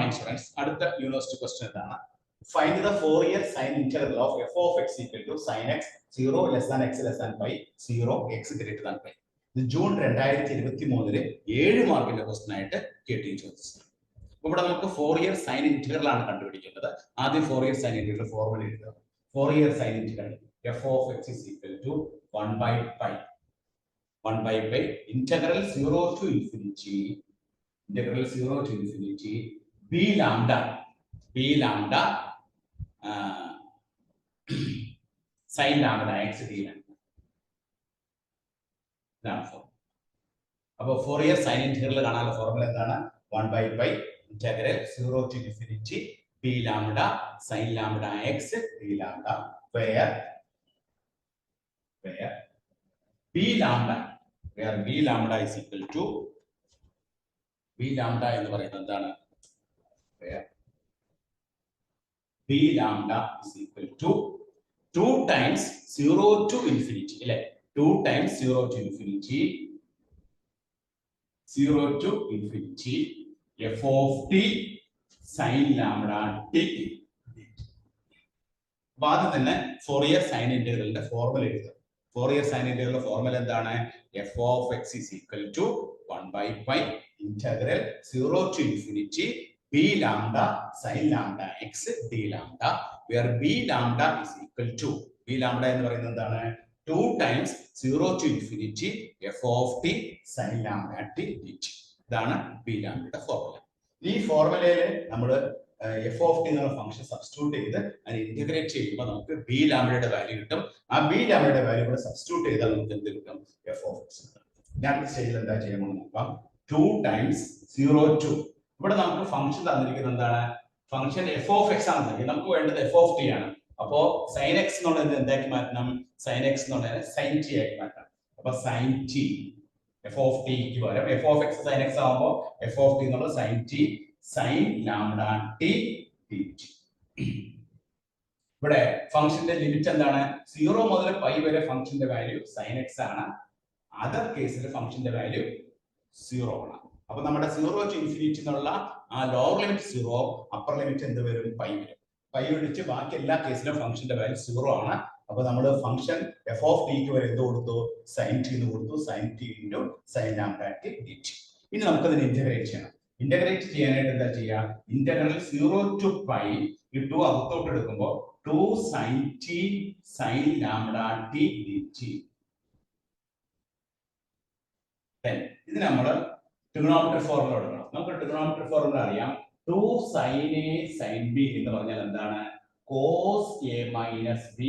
Morning students. അടുത്ത university question ഇതാണ്. Find the Fourier sine integral of f of x equal to sine x 0 less than x less than pi 0 x greater than pi. ഇത് June 2023 7 മാർക്കിന്റെ question ആയിട്ട് കേട്ടി ചോദിച്ചു. ഇവിടെ നമുക്ക് Fourier sine integral ആണ് കണ്ടുപിടിക്കേണ്ടത്. ആദ്യം ഫോറിയർ സൈൻ ഇന്റഗ്രൽ ഫോർമുല എഴുതുക. Fourier sine integral f of x is equal to 1 by pi integral 0 to infinity b lambda sin lambda x d lambda. അപ്പോൾ ഫോറിയർ സൈൻ ഇന്റഗ്രൽ കാണാനുള്ള formula എന്താണ്? 1 by pi integral 0 to infinity b lambda sin lambda x d lambda where b lambda is equal to b lambda എന്ന് പറയുന്നത് എന്താണ്? b lambda is equal to 2 times 0 to infinity അല്ലേ? 2 times 0 to infinity f of t sin lambda t. ആദ്യം തന്നെ Fourier sine ഇന്റഗ്രലിന്റെ formula എഴുതുക. Fourier sign ഇന്റഗ്രലിന്റെ formula എന്താണ്? f of x is equal to 1 by pi integral 0 to infinity b lambda sin lambda x d lambda where b lambda is equal to b lambda എന്ന് പറയുന്നത് എന്താണ്? 2 times 0 to infinity f of t sin lambda t dt. ഇതാണ് b lambda formula. ഈ ഫോർമുലയിൽ നമ്മൾ f of t എന്ന function substitute ചെയ്ത് അതിനെ ഇന്റഗ്രേറ്റ് ചെയ്യുമ്പോൾ നമുക്ക് b ലാംഡയുടെ വാല്യൂ കിട്ടും. ആ b ലാംഡയുടെ വാല്യൂ ഇവിടെ സബ്സ്റ്റിറ്റ്യൂട്ട് ചെയ്താൽ നമുക്ക് എന്ത് കിട്ടും? f of x. ഞാൻ സ്റ്റേജിൽ എന്താ ചെയ്യാമെന്ന് നോക്കാം. 2 times 0 to ഇവിടെ നമുക്ക് ഫംഗ്ഷൻ തന്നിരിക്കുന്നത് എന്താണ്? ഫംഗ്ഷൻ f of x ആണ് തന്നിരിക്കുന്നത്. നമുക്ക് വേണ്ടത് f of t ആണ്. അപ്പോൾ sin x എന്നുള്ളത് എന്താക്കി മാറ്റണം? sin x എന്നുള്ളത് sin t ആക്കി മാറ്റണം. അപ്പോൾ sin t f of t ക്ക് പകരം f of x sin x ആവുമ്പോൾ f of t എന്നുള്ളത് sin t sin lambda t dt. ഇവിടെ ഫംഗ്ഷന്റെ ലിമിറ്റ് എന്താണ്? 0 മുതൽ പൈ വരെ ഫംഗ്ഷന്റെ വാല്യൂ sin x ആണ്. അതർ കേസിൽ ഫംഗ്ഷന്റെ വാല്യൂ 0 ആണ്. അപ്പൊ നമ്മുടെ 0 to infinity എന്നുള്ള ആ ലോവർ ലിമിറ്റ് 0, അപ്പർ ലിമിറ്റ് എന്ത് വരും? പൈ വരും. പൈ ഒഴിച്ച് ബാക്കി എല്ലാ കേസിലും ഫംഗ്ഷന്റെ വാല്യൂ 0 ആണ്. അപ്പൊ നമ്മൾ ഫംഗ്ഷൻ f of t ക്ക് വരെ എന്ത് കൊടുത്തു? sin t എന്ന് കൊടുത്തു. sin t into sin lambda t dt. ഇനി നമുക്ക് ഇതിനെ ഇന്റഗ്രേറ്റ് ചെയ്യണം. ഇന്റഗ്രേറ്റ് ചെയ്യാനായിട്ട് എന്താ ചെയ്യാ? ഇന്റഗ്രൽ 0 to pi ഈ 2 അകത്തോട്ട് എടുക്കുമ്പോൾ 2 sin t sin lambda t dt. ഇത് നമ്മൾ ട്രിഗണോമെട്രി ഫോർമുല എടുക്കണം. നമുക്ക് ട്രിഗണോമെട്രി ഫോർമുല അറിയാം. 2 sin a sin b എന്ന് പറഞ്ഞാൽ എന്താണ്? cos a minus b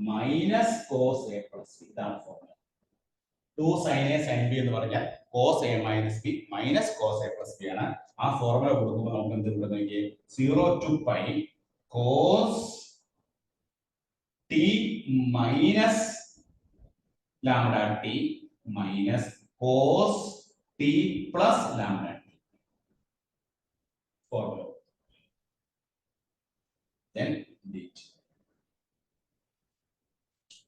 minus cos a plus b. ഇതാണ് formula. 2 sin a sin b എന്ന് പറഞ്ഞാൽ cos a minus b minus cos a plus b ആണ്. ആ ഫോർമുല കൊടുക്കുമ്പോൾ നമുക്ക് എന്ത് കിട്ടും? 0 to pi cos t minus lambda t minus cos t plus lambda t. Formula. Then dt.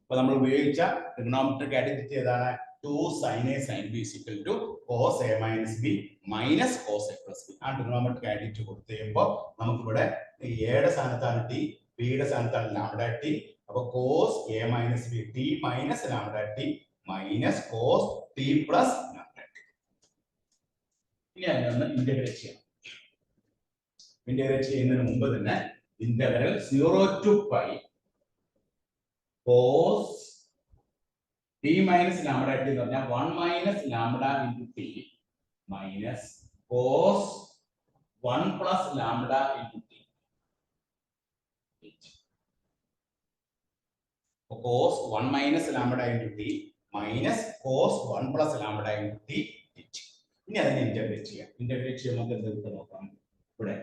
അപ്പോൾ നമ്മൾ ഉപയോഗിച്ച ട്രിഗണോമെട്രിക് ഐഡന്റിറ്റി ഏതാണ്? 2 sin a sin b is equal to cos a minus b minus cos a plus b. ആ trigonometric identity കൊടുത്തു കഴിയുമ്പോൾ നമുക്ക് ഇവിടെ a യുടെ സ്ഥാനത്താണ് t, b യുടെ സ്ഥാനത്താണ് lambda t. അപ്പോൾ cos a minus b t minus lambda t minus cos t plus lambda t. ഇനി അതിനൊന്ന് ഇന്റഗ്രേറ്റ് ചെയ്യണം. ഇന്റഗ്രേറ്റ് ചെയ്യുന്നതിന് മുമ്പ് തന്നെ integral 0 to pi cos t minus lambda t എന്ന് പറഞ്ഞാൽ 1 minus lambda into t minus cos 1 plus lambda into t. Cos 1 minus lambda into t minus cos 1 plus lambda into t dt. ഇനി അതിനെ integrate ചെയ്യാം. Integrate ചെയ്യുമ്പോൾ നമുക്ക് എന്ത് കിട്ടും നോക്കാം. ഇവിടെ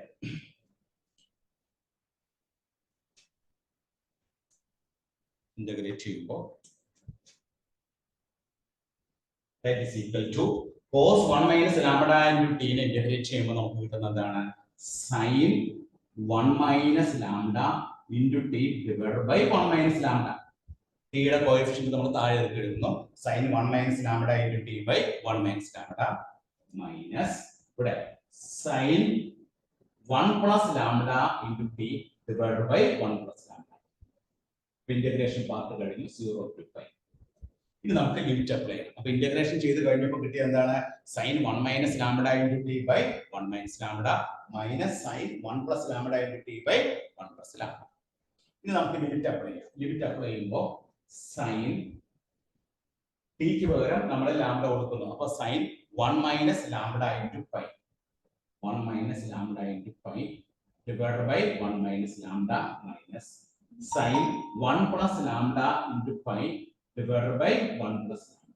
ഇന്റഗ്രേറ്റ് ചെയ്യുമ്പോൾ that is equal to cos 1 minus lambda into t നെ ഇന്റഗ്രേറ്റ് ചെയ്യുമ്പോൾ നമുക്ക് കിട്ടുന്നത് എന്താണ്? sin 1 minus lambda into t divided by 1 minus lambda. t യുടെ കോഎഫിഷ്യന്റ് നമ്മൾ താഴെ എടുക്കുന്നു. sin 1 minus lambda into t by 1 minus lambda minus ഇവിടെ sin 1 plus lambda into t divided by 1 plus lambda. Integration part കഴിഞ്ഞു 0 to pi. ഇനി നമുക്ക് limit apply ചെയ്യാം. അപ്പൊ ഇന്റഗ്രേഷൻ ചെയ്ത് കഴിഞ്ഞപ്പോൾ കിട്ടിയ എന്താണ് sin 1 minus lambda into t by 1 minus lambda minus sin 1 plus lambda into t by 1 plus lambda. ഇനി നമുക്ക് ലിമിറ്റ് അപ്ലൈ ചെയ്യാം. ലിമിറ്റ് അപ്ലൈ ചെയ്യുമ്പോൾ sin t ക്ക് പകരം നമ്മൾ ലാംഡ കൊടുക്കുന്നു. അപ്പൊ sin 1 minus lambda into pi 1 minus lambda into pi divided by 1 minus lambda minus sin 1 plus lambda into pi divided by 1 plus lambda.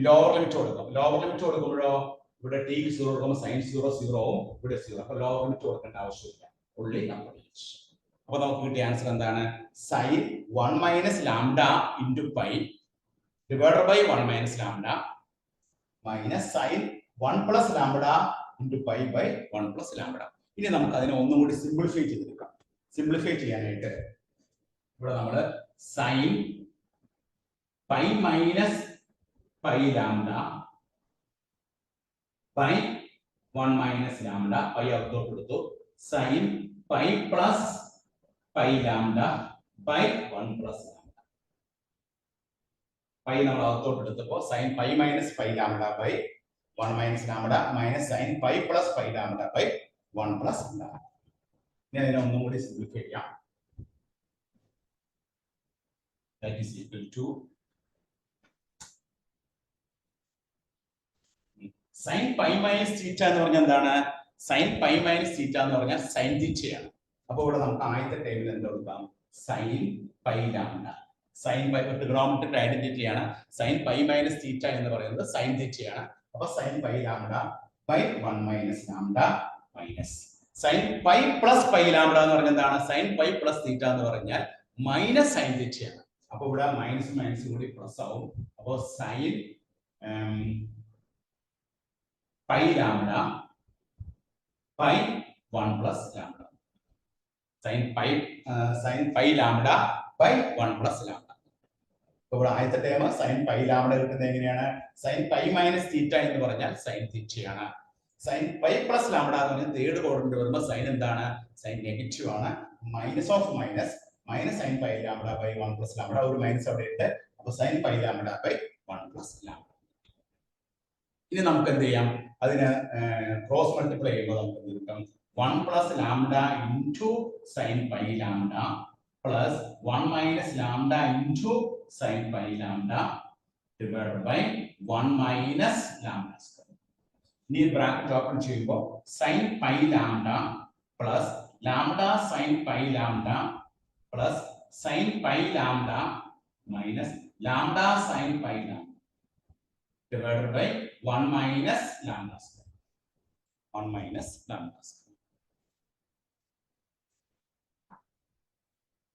Lower limit കൊടുക്കാം. Lower limit കൊടുക്കുമ്പോഴോ ഇവിടെ t 0 കൊടുക്കുമ്പോൾ sin 0 0 ആവും, ഇവിടെ 0. അപ്പോൾ ലോവർ ലിമിറ്റ് കൊടുക്കേണ്ട ആവശ്യമില്ല. only number each. അപ്പോൾ നമുക്ക് കിട്ടിയ ആൻസർ എന്താണ് sin 1 minus lambda into pi divided by 1 minus lambda minus sin 1 plus lambda into pi by 1 plus lambda. ഇനി നമുക്ക് അതിനെ ഒന്നും കൂടി സിംപ്ലിഫൈ ചെയ്തെടുക്കാം. സിംപ്ലിഫൈ ചെയ്യാനായിട്ട് ഇവിടെ നമ്മൾ sin pi minus pi lambda by 1 minus lambda pi അകത്തോട്ട് എടുത്തു sin pi plus pi lambda by 1 plus lambda. pi നമ്മൾ അകത്തോട്ട് എടുത്തപ്പോൾ sin pi minus pi lambda by 1 minus lambda minus sin pi plus pi lambda by 1 plus lambda. ഞാൻ ഇതിനെ ഒന്നും കൂടി simplify ചെയ്യാം. That is equal to sin pi minus theta എന്ന് പറഞ്ഞാൽ എന്താണ് sin pi minus theta എന്ന് പറഞ്ഞാൽ sin theta ആണ്. അപ്പോൾ ഇവിടെ നമുക്ക് ആദ്യത്തെ ടേമിൽ എന്താ കൊടുക്കാം sin pi lambda. sin pi trigonometric identity ആണ്. sin pi minus theta എന്ന് പറയുന്നത് sin theta ആണ്. അപ്പോൾ sin pi lambda by 1 minus lambda minus sin pi plus pi lambda എന്ന് പറഞ്ഞാൽ എന്താണ് sin pi plus theta എന്ന് പറഞ്ഞാൽ minus sin theta ആണ്. അപ്പോൾ ഇവിടെ മൈനസ് മൈനസ് കൂടി പ്ലസ് ആവും. അപ്പോൾ sin pi lambda by 1 plus lambda. sin pi lambda by 1 plus lambda. അപ്പോൾ ഇവിടെ ആദ്യത്തെ ടേം sin pi lambda കിട്ടുന്നത് എങ്ങനെയാണ് sin pi minus theta എന്ന് പറഞ്ഞാൽ sin theta ആണ്. sin pi plus lambda എന്ന് പറഞ്ഞാൽ തേർഡ് ക്വാഡ്രന്റ് വരുമ്പോൾ sin എന്താണ് sin നെഗറ്റീവ് ആണ്. Minus of minus minus sin pi lambda by 1 plus lambda ഒരു മൈനസ് അവിടെ ഉണ്ട്. അപ്പോൾ sin pi lambda by 1 plus lambda. ഇനി നമുക്ക് എന്ത് ചെയ്യാം അതിനെ ക്രോസ് മൾട്ടിപ്ലൈ ചെയ്യുമ്പോൾ നമുക്ക് എന്ത് കിട്ടും 1 plus lambda into sin pi lambda plus 1 minus lambda into sin pi lambda divided by 1 minus lambda square. ഇനി ബ്രാക്കറ്റ് ഓപ്പൺ ചെയ്യുമ്പോൾ sin pi lambda plus lambda sin pi lambda plus sin pi lambda minus lambda sin pi lambda divided by 1 minus lambda square. 1 minus lambda square.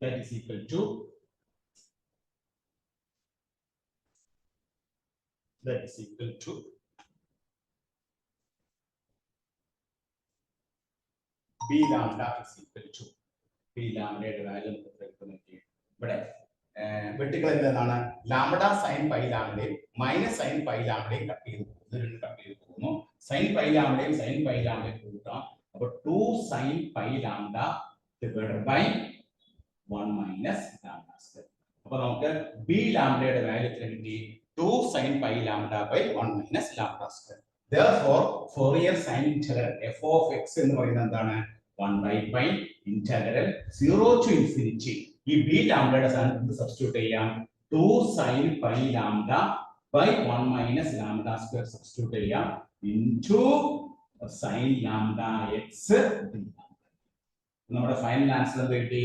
That is equal to b lambda is equal to b lambda യുടെ value നമുക്ക് എടുക്കുന്നുണ്ട്. ഇവിടെ vertical എന്താണ് lambda sin pi ലാംഡയും minus sin pi ലാംഡയും cut ചെയ്ത് പോകുന്നു. sin pi ലാംഡയും sin pi ലാംഡയും കൂട്ടാം. അപ്പോൾ 2 sin pi lambda divided by 1 minus lambda square. അപ്പോൾ നമുക്ക് b ലാംഡയുടെ വാല്യൂ കിട്ടി 2 sin pi lambda by 1 minus lambda square. Therefore Fourier sin integral f of x എന്ന് പറയുന്നത് എന്താണ് 1 by pi integral 0 to infinity. ഈ b ലാംഡയുടെ സ്ഥാനത്ത് സബ്സ്റ്റിറ്റ്യൂട്ട് ചെയ്യാം 2 sin pi lambda by 1 minus lambda square substitute ചെയ്യാം into sin lambda x d. നമ്മുടെ final answer എന്ത് കിട്ടി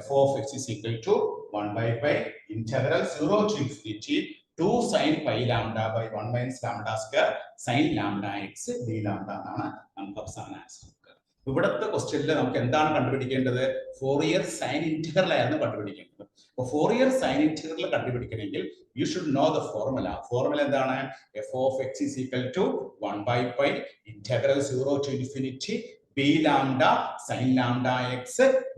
f of x is equal to 1 by pi integral 0 to infinity 2 sin pi lambda by 1 minus lambda square sin lambda x d lambda എന്നാണ് നമുക്ക് അവസാന answer. ഇവിടുത്തെ ക്വസ്റ്റ്യനിൽ നമുക്ക് എന്താണ് കണ്ടുപിടിക്കേണ്ടത് ഫോറിയർ സൈൻ ഇന്റഗ്രൽ ആയിരുന്നു കണ്ടുപിടിക്കേണ്ടത്. അപ്പോൾ ഫോറിയർ സൈൻ ഇന്റഗ്രൽ കണ്ടുപിടിക്കണമെങ്കിൽ you should know the formula. Formula എന്താണ് f of x is equal to 1 by pi integral 0 to infinity b lambda sin lambda x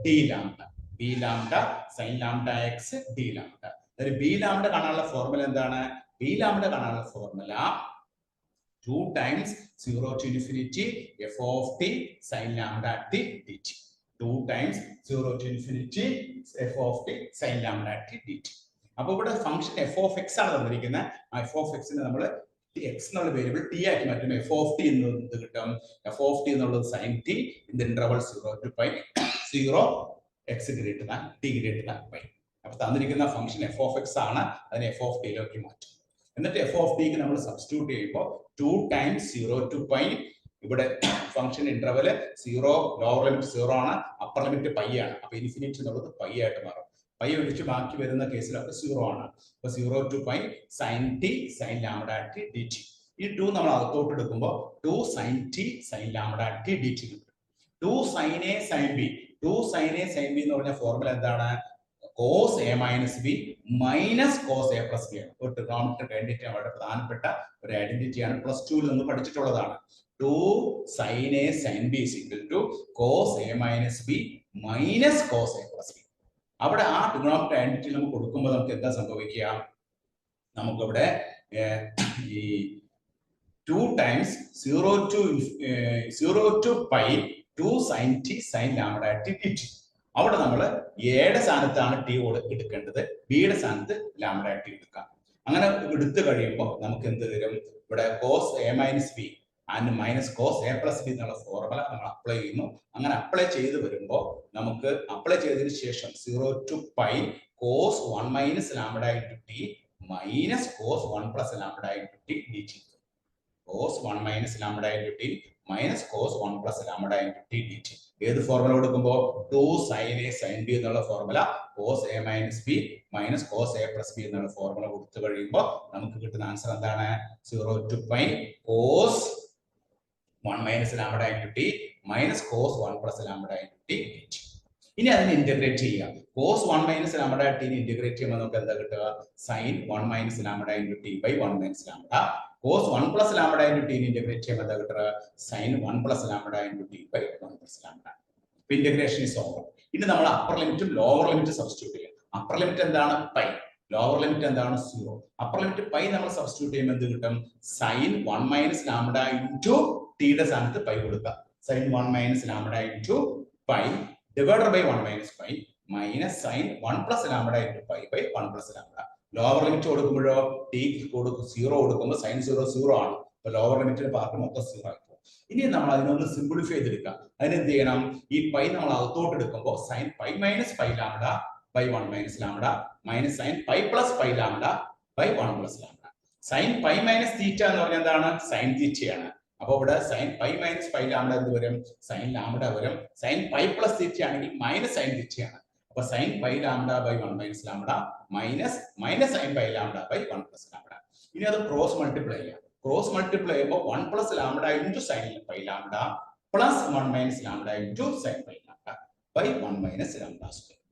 d lambda. b lambda sin lambda x d lambda. b lambda കാണാനുള്ള formula എന്താണ് b lambda കാണാനുള്ള formula 2 times 0 to infinity f of t sin lambda t dt. 2 times 0 to infinity f of t sin lambda t dt. അപ്പോൾ ഇവിടെ function F of X ആണ് തന്നിരിക്കുന്നത്. ആ F of എക്സിനെ നമ്മൾ X എന്നുള്ള variable T ആക്കി മാറ്റും. എഫ് ഓഫ് ടി എന്നത് കിട്ടും. എഫ് ഓഫ് ടി എന്നുള്ളത് sine t in the interval 0 to pi 0 x greater than t greater than pi. അപ്പോൾ തന്നിരിക്കുന്ന ഫംഗ്ഷൻ എഫ് ഓഫ് എക്സ് ആണ്. അതിനെ എഫ് ഓഫ് ടിയിലേക്ക് മാറ്റും. എന്നിട്ട് എഫ് ഓഫ് ടിക്ക് നമ്മൾ സബ്സ്റ്റിറ്റ്യൂട്ട് ചെയ്യുമ്പോൾ 2 times 0 to pi ഇവിടെ ഫംഗ്ഷൻ ഇന്റർവൽ 0 ലോവർ ലിമിറ്റ് 0 ആണ്, അപ്പർ ലിമിറ്റ് പൈ ആണ്. അപ്പൊ ഇൻഫിനിറ്റി എന്നുള്ളത് പൈ ആയിട്ട് മാറും. പൈ ഒഴിച്ച് ബാക്കി വരുന്ന കേസിലൊക്കെ 0 ആണ്. അപ്പൊ 0 to pi sin t sin lambda t dt. ഈ 2 നമ്മൾ അകത്തോട്ട് എടുക്കുമ്പോൾ 2 sin t sin lambda t dt കിട്ടും. 2 sin a sin b 2 sin a sin b എന്ന് പറഞ്ഞ ഫോർമുല എന്താണ്? cos a minus b minus cos a plus b ആണ്. ഒരു ട്രിഗണോമെട്രിക് ഐഡന്റിറ്റി വളരെ പ്രധാനപ്പെട്ട ഒരു ഐഡന്റിറ്റിയാണ്. +2 ൽ നിന്ന് പഠിച്ചിട്ടുള്ളതാണ്. 2 sin a sin b is equal to cos a minus b minus cos a plus b. അവിടെ ആ ട്രിഗണോമെട്രിക് ഐഡന്റിറ്റി നമുക്ക് കൊടുക്കുമ്പോൾ നമുക്ക് എന്താ സംഭവിക്കുക? നമുക്കിവിടെ ഈ 2 times 0 to pi 2 sin t sin lambda t dt. അവിടെ നമ്മൾ എയുടെ സ്ഥാനത്താണ് ടി എടുക്കേണ്ടത്, ബിയുടെ സ്ഥാനത്ത് ലാംഡ ടി എടുക്കാം. അങ്ങനെ എടുത്തു കഴിയുമ്പോൾ നമുക്ക് എന്ത് വരും? ഇവിടെ cos a minus b and minus cos a plus b എന്നുള്ള ഫോർമുല നമ്മൾ അപ്ലൈ ചെയ്യുന്നു. അങ്ങനെ അപ്ലൈ ചെയ്ത് വരുമ്പോൾ നമുക്ക് അപ്ലൈ ചെയ്തതിനു ശേഷം 0 to pi cos 1 minus lambda into t minus cos 1 plus lambda into t dt. Cos 1 minus lambda into t minus cos 1 plus lambda into t dt. ഏത് ഫോർമുല കൊടുക്കുമ്പോൾ 2 sin a sin b എന്നുള്ള formula cos a minus b minus cos a plus b എന്നുള്ള formula കൊടുത്തു കഴിയുമ്പോൾ നമുക്ക് കിട്ടുന്ന answer എന്താണ്? 0 to pi cos 1 minus lambda into t minus cos 1 plus lambda into t dt. ഇനി അതിനെ ഇന്റഗ്രേറ്റ് ചെയ്യാം. cos 1 minus lambda t നെ ഇന്റഗ്രേറ്റ് ചെയ്യുമ്പോൾ നമുക്ക് എന്താ കിട്ടുക? sin 1 minus lambda into t by 1 minus lambda. cos 1 plus lambda into t നെ integrate ചെയ്യുമ്പോൾ എന്താ കിട്ടുക? sin 1 plus lambda into t by 1 plus lambda. Integration is over. ഇനി നമ്മൾ അപ്പർ ലിമിറ്റും ലോവർ ലിമിറ്റും സബ്സ്റ്റിറ്റ്യൂട്ട് ചെയ്യാം. അപ്പർ ലിമിറ്റ് എന്താണ്? പൈ. ലോവർ ലിമിറ്റ് എന്താണ്? 0. അപ്പർ ലിമിറ്റ് പൈ നമ്മൾ സബ്സ്റ്റിറ്റ്യൂട്ട് ചെയ്യുമ്പോൾ എന്ത് കിട്ടും? sin 1 minus lambda into t യുടെ സ്ഥാനത്ത് പൈ കൊടുക്കുക. sin 1 minus lambda into pi divided by 1 minus pi minus sin 1 plus lambda into pi by 1 plus lambda. Lower limit കൊടുക്കുമ്പോഴോ t 0 കൊടുക്കുമ്പോൾ sin 0 0 ആണ്. അപ്പൊ ലോവർ ലിമിറ്റിന്റെ പാർട്ട് മൊത്തം 0 ആയി. ഇനി നമ്മൾ അതിനൊന്ന് സിംപ്ലിഫൈ ചെയ്തെടുക്കാം. അതിനെന്ത് ചെയ്യണം? ഈ പൈ നമ്മൾ അകത്തോട്ട് എടുക്കുമ്പോൾ sin pi minus pi lambda by 1 minus lambda minus sin pi plus pi lambda by 1 plus lambda. sin pi minus theta എന്ന് പറഞ്ഞാൽ എന്താണ്? sin theta ആണ്. അപ്പോൾ ഇവിടെ sin pi minus pi lambda എന്ത് വരും? sin lambda വരും. sin pi plus theta ആണെങ്കിൽ minus sin theta ആണ്. അപ്പോൾ sin pi lambda by 1 minus lambda minus sin pi lambda by 1 plus lambda. ഇനി അത് ക്രോസ് മൾട്ടിപ്ലൈ ചെയ്യാം. ക്രോസ് മൾട്ടിപ്ലൈ ചെയ്യുമ്പോൾ 1 plus lambda into sin pi lambda plus 1 minus lambda into sin pi lambda by 1 minus lambda square.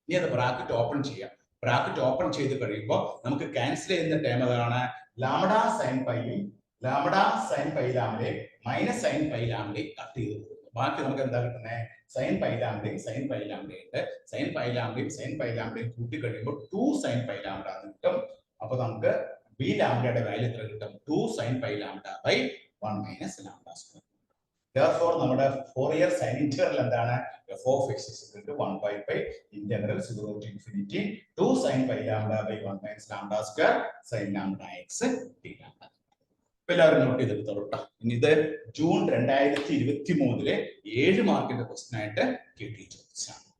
ഇനി അത് bracket open ചെയ്യാം. Bracket open ചെയ്ത് കഴിയുമ്പോൾ നമുക്ക് ക്യാൻസൽ ചെയ്യുന്ന ടേം ഏതാണ്? ലാംഡ സൈൻ പൈയും ലാംഡ സൈൻ പൈ ലാംഡയും മൈനസ് സൈൻ പൈ ലാംഡയും കട്ട് ചെയ്ത് കൊടുക്കുന്നു. ബാക്കി നമുക്ക് എന്താ കിട്ടുന്നത്? സൈൻ പൈ ലാംഡയും സൈൻ പൈ ലാംഡയും ഉണ്ട്. സൈൻ പൈ ലാംഡയും കൂട്ടി കഴിയുമ്പോൾ 2 സൈൻ പൈ ലാംഡ കിട്ടും. അപ്പൊ നമുക്ക് ബി ലാംഡയുടെ വാല്യൂ എത്ര കിട്ടും? 2 sin pi lambda by 1 minus lambda square. Therefore നമ്മുടെ ഫോറിയർ സൈൻ ഇന്റഗ്രൽ എന്താണ്? f of x is equal to 1 by pi integral 0 to infinity 2 sin pi lambda by 1 minus lambda square sin lambda x d lambda. എല്ലാവരും not ചെയ്തെടുത്തോളൂ കേട്ടോ. ഇനി ഇത് June 2023 7 മാർക്കിന്റെ question ആയിട്ട് കേട്ടി ചോദിച്ചാണ്.